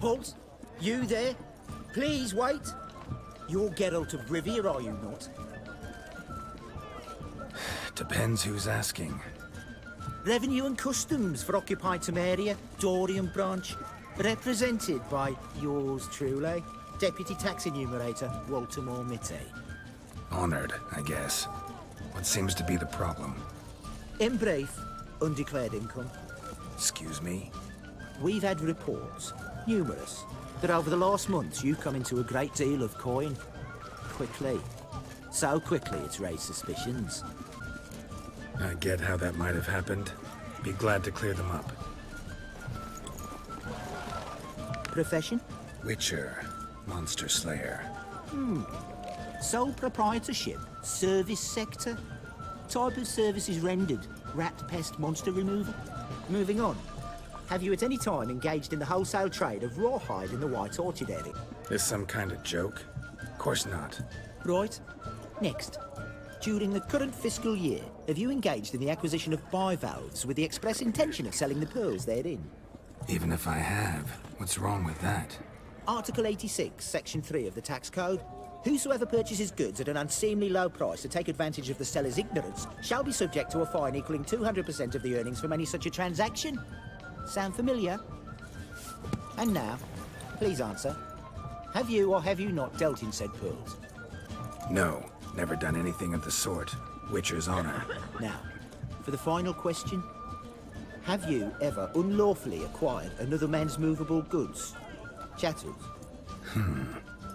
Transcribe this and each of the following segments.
Halt! You there? Please wait. You're Geralt of Rivia, are you not? Depends who's asking. Revenue and Customs for occupied Temeria, Dorian branch, represented by yours truly, Deputy Tax Enumerator Walter Mormitte. Honored, I guess. What seems to be the problem? In brief, undeclared income. Excuse me? We've had reports, numerous, that over the last months you've come into a great deal of coin. Quickly. So quickly it's raised suspicions. I get how that might have happened. Be glad to clear them up. Profession? Witcher. Monster Slayer. Sole proprietorship? Service sector? Type of services rendered? Rat, pest, monster removal? Moving on. Have you at any time engaged in the wholesale trade of rawhide in the White Orchard area? This some kind of joke? Of course not. Right. Next. During the current fiscal year, have you engaged in the acquisition of bivalves with the express intention of selling the pearls therein? Even if I have, what's wrong with that? Article 86, Section 3 of the Tax Code. Whosoever purchases goods at an unseemly low price to take advantage of the seller's ignorance shall be subject to a fine equaling 200% of the earnings from any such a transaction. Sound familiar? And now, please answer. Have you or have you not dealt in said pearls? No, never done anything of the sort. Witcher's honor. Now, for the final question. Have you ever unlawfully acquired another man's movable goods? Chattels?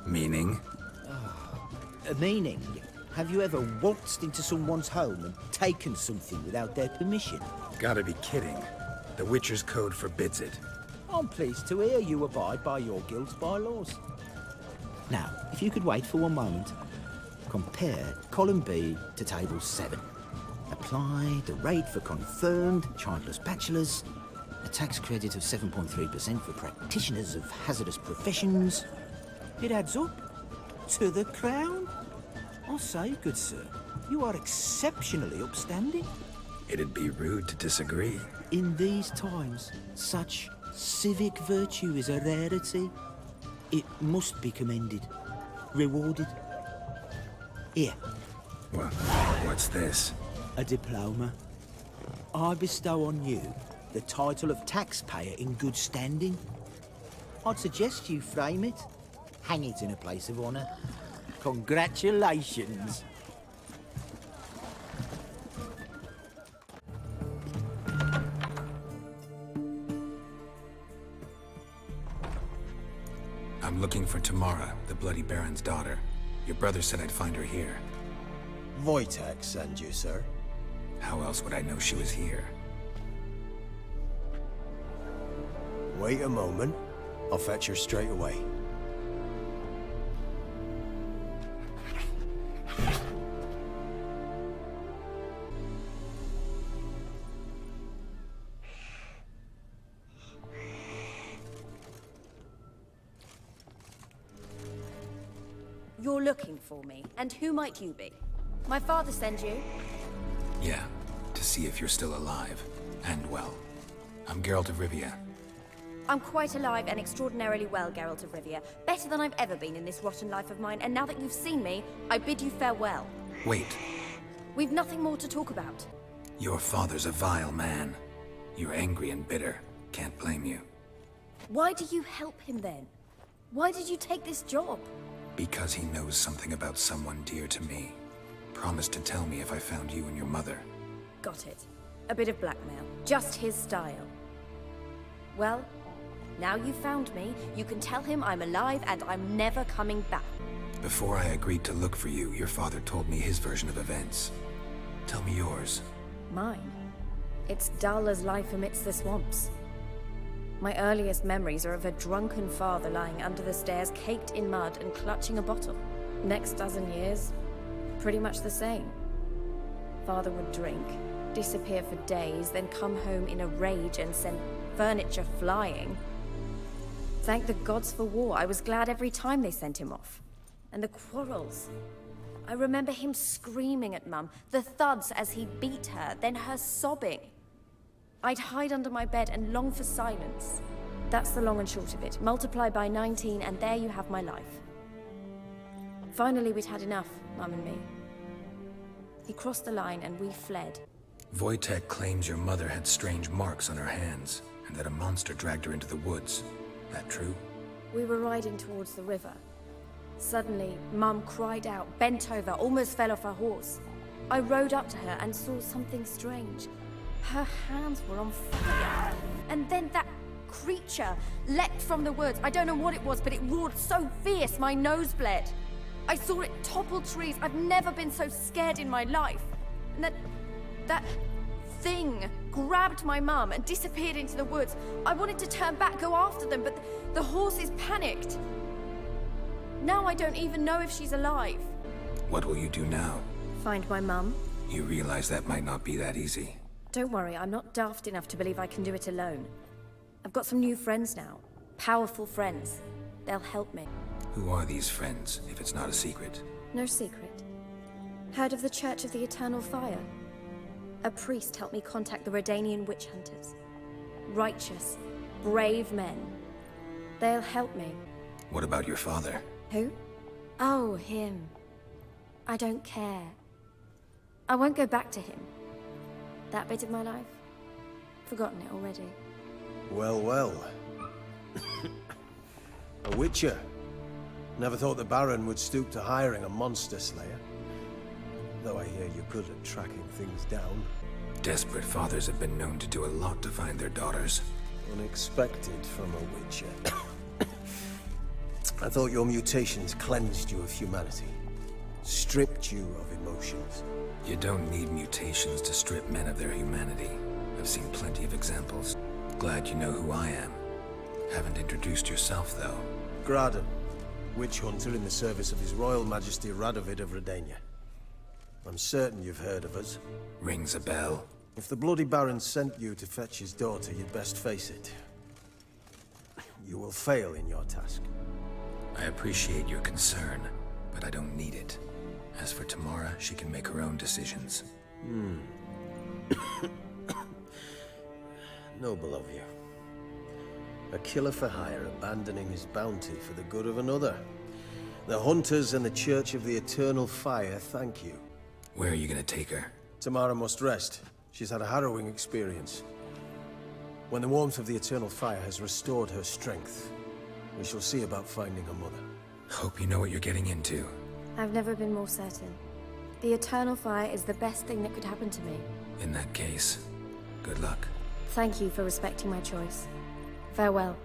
Meaning? Meaning, have you ever waltzed into someone's home and taken something without their permission? Gotta be kidding. The Witcher's code forbids it. I'm pleased to hear you abide by your guild's bylaws. Now, if you could wait for one moment, compare column B to table 7. Apply the rate for confirmed childless bachelors, a tax credit of 7.3% for practitioners of hazardous professions. It adds up to the crown. I'll say, good sir, you are exceptionally upstanding. It'd be rude to disagree. In these times, such civic virtue is a rarity. It must be commended, rewarded. Here. Well, what's this? A diploma. I bestow on you the title of taxpayer in good standing. I'd suggest you frame it, hang it in a place of honor. Congratulations. I'm looking for Tamara, the Bloody Baron's daughter. Your brother said I'd find her here. Wojtek sent you, sir. How else would I know she was here? Wait a moment. I'll fetch her straight away. You're looking for me, and who might you be? My father sent you? Yeah, to see if you're still alive. And well. I'm Geralt of Rivia. I'm quite alive and extraordinarily well, Geralt of Rivia. Better than I've ever been in this rotten life of mine, and now that you've seen me, I bid you farewell. Wait. We've nothing more to talk about. Your father's a vile man. You're angry and bitter. Can't blame you. Why do you help him then? Why did you take this job? Because he knows something about someone dear to me. Promised to tell me if I found you and your mother. Got it. A bit of blackmail. Just his style. Well, now you've found me, you can tell him I'm alive and I'm never coming back. Before I agreed to look for you, your father told me his version of events. Tell me yours. Mine? It's dull as life amidst the swamps. My earliest memories are of a drunken father lying under the stairs, caked in mud and clutching a bottle. Next dozen years, pretty much the same. Father would drink, disappear for days, then come home in a rage and send furniture flying. Thank the gods for war. I was glad every time they sent him off. And the quarrels. I remember him screaming at Mum, the thuds as he beat her, then her sobbing. I'd hide under my bed and long for silence. That's the long and short of it. Multiply by 19 and there you have my life. Finally, we'd had enough, Mum and me. He crossed the line and we fled. Wojtek claims your mother had strange marks on her hands, and that a monster dragged her into the woods. That true? We were riding towards the river. Suddenly, Mum cried out, bent over, almost fell off her horse. I rode up to her and saw something strange. Her hands were on fire. And then that creature leapt from the woods. I don't know what it was, but it roared so fierce my nose bled. I saw it topple trees. I've never been so scared in my life. And that thing grabbed my mum and disappeared into the woods. I wanted to turn back, go after them, but the horses panicked. Now I don't even know if she's alive. What will you do now? Find my mum. You realize that might not be that easy. Don't worry, I'm not daft enough to believe I can do it alone. I've got some new friends now. Powerful friends. They'll help me. Who are these friends, if it's not a secret? No secret. Heard of the Church of the Eternal Fire? A priest helped me contact the Redanian witch hunters. Righteous, brave men. They'll help me. What about your father? Who? Oh, him. I don't care. I won't go back to him. That bit of my life? Forgotten it already. Well, well. A witcher. Never thought the Baron would stoop to hiring a monster slayer. Though I hear you're good at tracking things down. Desperate fathers have been known to do a lot to find their daughters. Unexpected from a witcher. I thought your mutations cleansed you of humanity. Stripped you of emotions. You don't need mutations to strip men of their humanity. I've seen plenty of examples. Glad you know who I am. Haven't introduced yourself, though. Graden, witch hunter in the service of His Royal Majesty Radovid of Redania. I'm certain you've heard of us. Rings a bell. If the Bloody Baron sent you to fetch his daughter, you'd best face it. You will fail in your task. I appreciate your concern, but I don't need it. As for Tamara, she can make her own decisions. Noble of you. A killer for hire abandoning his bounty for the good of another. The Hunters and the Church of the Eternal Fire thank you. Where are you gonna take her? Tamara must rest. She's had a harrowing experience. When the warmth of the Eternal Fire has restored her strength, we shall see about finding her mother. Hope you know what you're getting into. I've never been more certain. The Eternal Fire is the best thing that could happen to me. In that case, good luck. Thank you for respecting my choice. Farewell.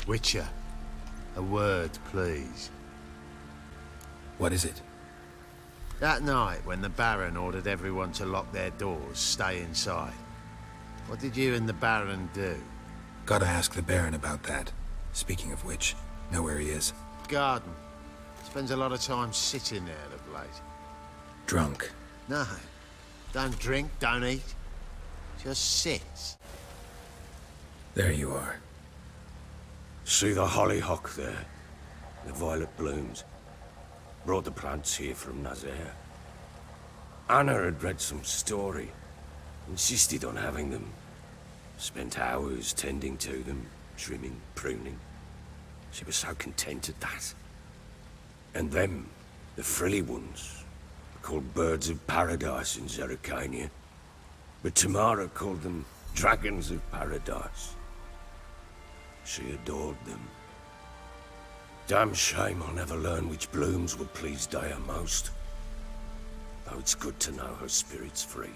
Witcher, a word, please. What is it? That night when the Baron ordered everyone to lock their doors, stay inside, what did you and the Baron do? Gotta ask the Baron about that. Speaking of which, know where he is? Garden. Spends a lot of time sitting there of late. Drunk. No, don't drink, don't eat. Just sits. There you are. See the hollyhock there? The violet blooms. Brought the plants here from Nazaire. Anna had read some story. Insisted on having them. Spent hours tending to them, trimming, pruning. She was so content at that. And them, the frilly ones, are called birds of paradise in Zerrikania. But Tamara called them dragons of paradise. She adored them. Damn shame I'll never learn which blooms will please Daya most. Though it's good to know her spirit's free.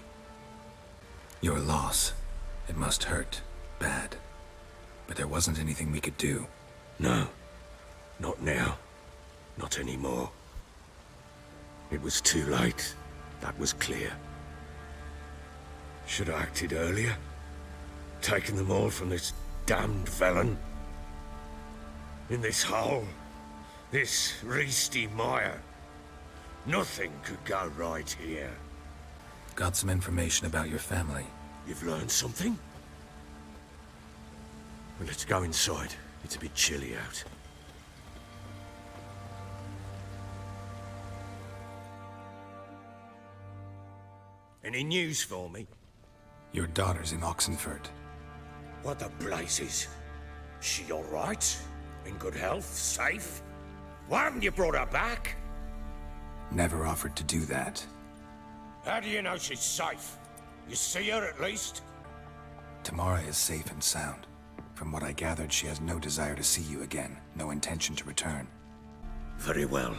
Your loss. It must hurt. Bad. But there wasn't anything we could do. No. Not now. Not anymore. It was too late. That was clear. Should have acted earlier. Taken them all from this damned felon. In this hole. This reesty mire. Nothing could go right here. Got some information about your family. You've learned something? Well, let's go inside. It's a bit chilly out. Any news for me? Your daughter's in Oxenford. What the blazes? She all right? In good health? Safe? Why haven't you brought her back? Never offered to do that. How do you know she's safe? You see her at least? Tamara is safe and sound. From what I gathered, she has no desire to see you again, no intention to return. Very well.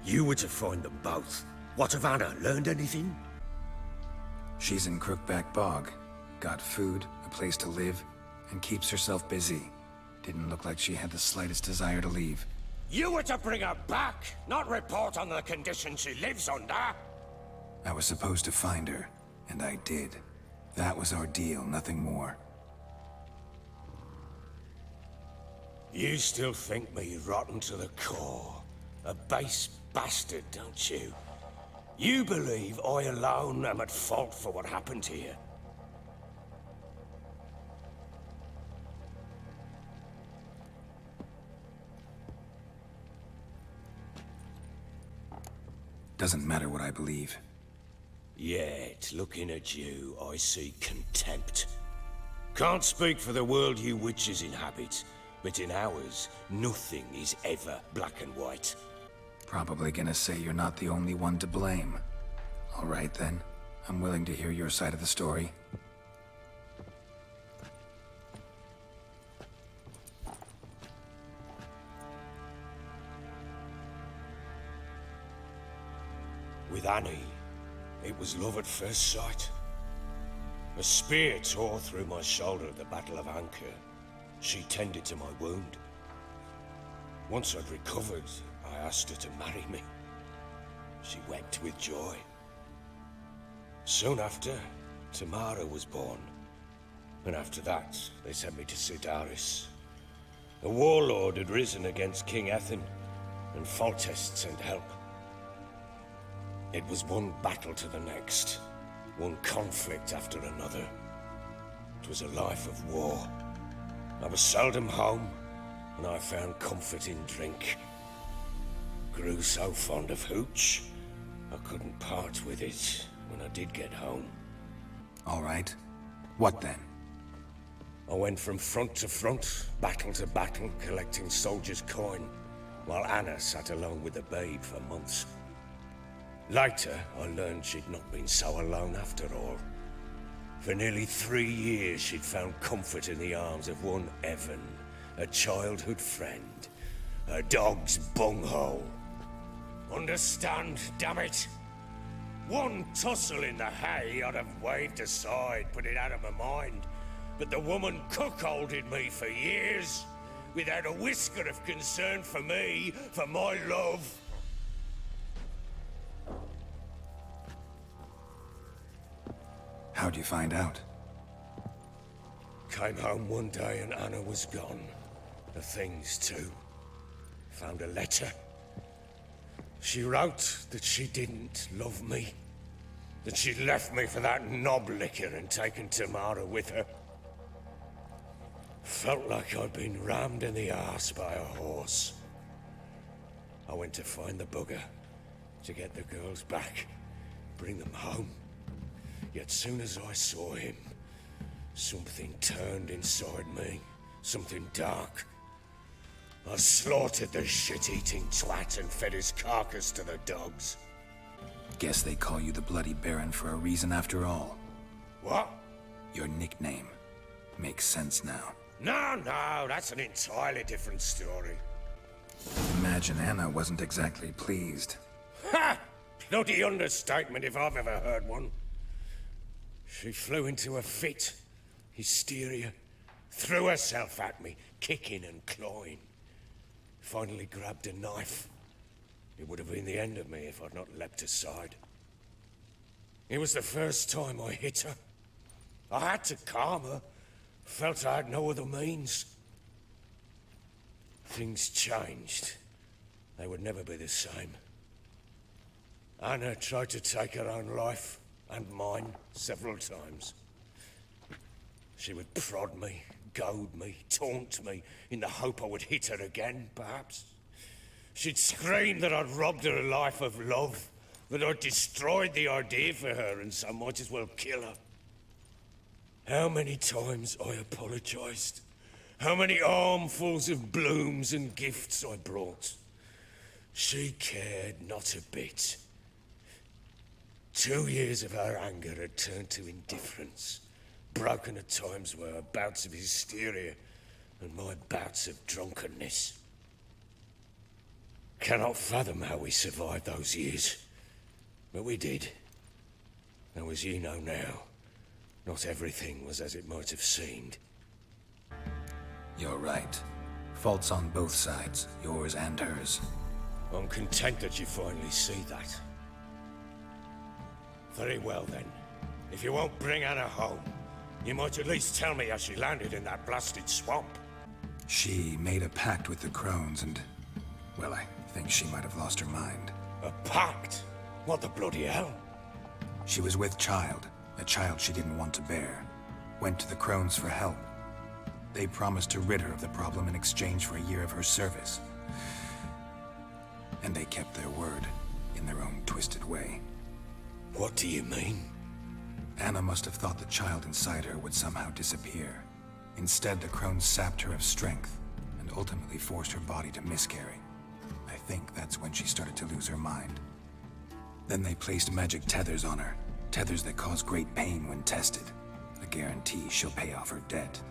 You were to find them both. What of Anna? Learned anything? She's in Crookback Bog. Got food, a place to live, and keeps herself busy. Didn't look like she had the slightest desire to leave. You were to bring her back, not report on the conditions she lives under. I was supposed to find her, and I did. That was our deal, nothing more. You still think me rotten to the core. A base bastard, don't you? You believe I alone am at fault for what happened here. Doesn't matter what I believe. Yet, looking at you, I see contempt. Can't speak for the world you witches inhabit, but in ours, nothing is ever black and white. Probably gonna say you're not the only one to blame. All right then, I'm willing to hear your side of the story. With Annie, it was love at first sight. A spear tore through my shoulder at the Battle of Anchor. She tended to my wound. Once I'd recovered, I asked her to marry me. She wept with joy. Soon after, Tamara was born. And after that, they sent me to Sidaris. A warlord had risen against King Ethan, and Foltest sent help. It was one battle to the next, one conflict after another. It was a life of war. I was seldom home, and I found comfort in drink. Grew so fond of hooch, I couldn't part with it when I did get home. All right. What then? I went from front to front, battle to battle, collecting soldiers' coin, while Anna sat alone with the babe for months. Later, I learned she'd not been so alone after all. For nearly 3 years, she'd found comfort in the arms of one Evan, a childhood friend, a dog's bunghole. Understand, damn it? One tussle in the hay I'd have waved aside, put it out of my mind. But the woman cuckolded me for years, without a whisker of concern for me, for my love. How'd you find out? Came home one day and Anna was gone. The things too. Found a letter. She wrote that she didn't love me. That she'd left me for that knob licker and taken Tamara with her. Felt like I'd been rammed in the arse by a horse. I went to find the bugger, to get the girls back, bring them home. Yet soon as I saw him, something turned inside me, something dark. I slaughtered the shit-eating twat and fed his carcass to the dogs. Guess they call you the Bloody Baron for a reason after all. What? Your nickname. Makes sense now. No, that's an entirely different story. Imagine Anna wasn't exactly pleased. Ha! Bloody understatement if I've ever heard one. She flew into a fit, hysteria, threw herself at me, kicking and clawing. Finally grabbed a knife. It would have been the end of me if I'd not leapt aside. It was the first time I hit her. I had to calm her. Felt I had no other means. Things changed. They would never be the same. Anna tried to take her own life, and mine, several times. She would prod me, goad me, taunt me, in the hope I would hit her again, perhaps. She'd scream that I'd robbed her life of love, that I destroyed the idea for her and so might as well kill her. How many times I apologized. How many armfuls of blooms and gifts I brought. She cared not a bit. 2 years of her anger had turned to indifference, broken at times by her bouts of hysteria and my bouts of drunkenness. Cannot fathom how we survived those years, but we did. Though as you know now, not everything was as it might have seemed. You're right. Faults on both sides, yours and hers. I'm content that you finally see that. Very well then. If you won't bring Anna home, you might at least tell me how she landed in that blasted swamp. She made a pact with the crones and, well, I think she might have lost her mind. A pact? What the bloody hell? She was with child, a child she didn't want to bear. Went to the crones for help. They promised to rid her of the problem in exchange for a year of her service. And they kept their word, in their own twisted way. What do you mean? Anna must have thought the child inside her would somehow disappear. Instead, the crones sapped her of strength, and ultimately forced her body to miscarry. I think that's when she started to lose her mind. Then they placed magic tethers on her, tethers that cause great pain when tested. A guarantee she'll pay off her debt.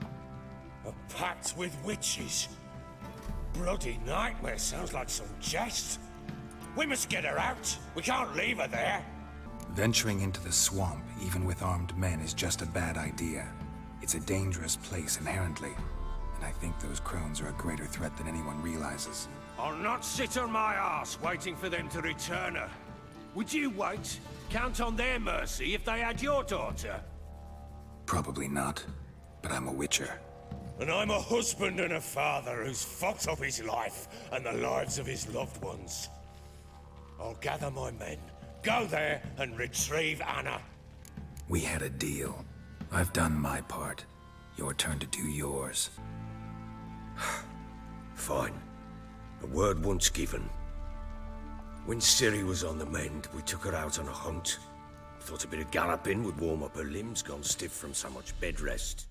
A pact with witches? Bloody nightmare, sounds like some jest. We must get her out. We can't leave her there. Venturing into the swamp, even with armed men, is just a bad idea. It's a dangerous place inherently, and I think those crones are a greater threat than anyone realizes. I'll not sit on my ass waiting for them to return her. Would you wait? Count on their mercy if they had your daughter? Probably not, but I'm a witcher. And I'm a husband and a father who's fucked up his life and the lives of his loved ones. I'll gather my men, go there and retrieve Anna. We had a deal. I've done my part. Your turn to do yours. Fine. A word once given. When Ciri was on the mend, we took her out on a hunt. Thought a bit of galloping would warm up her limbs, gone stiff from so much bed rest.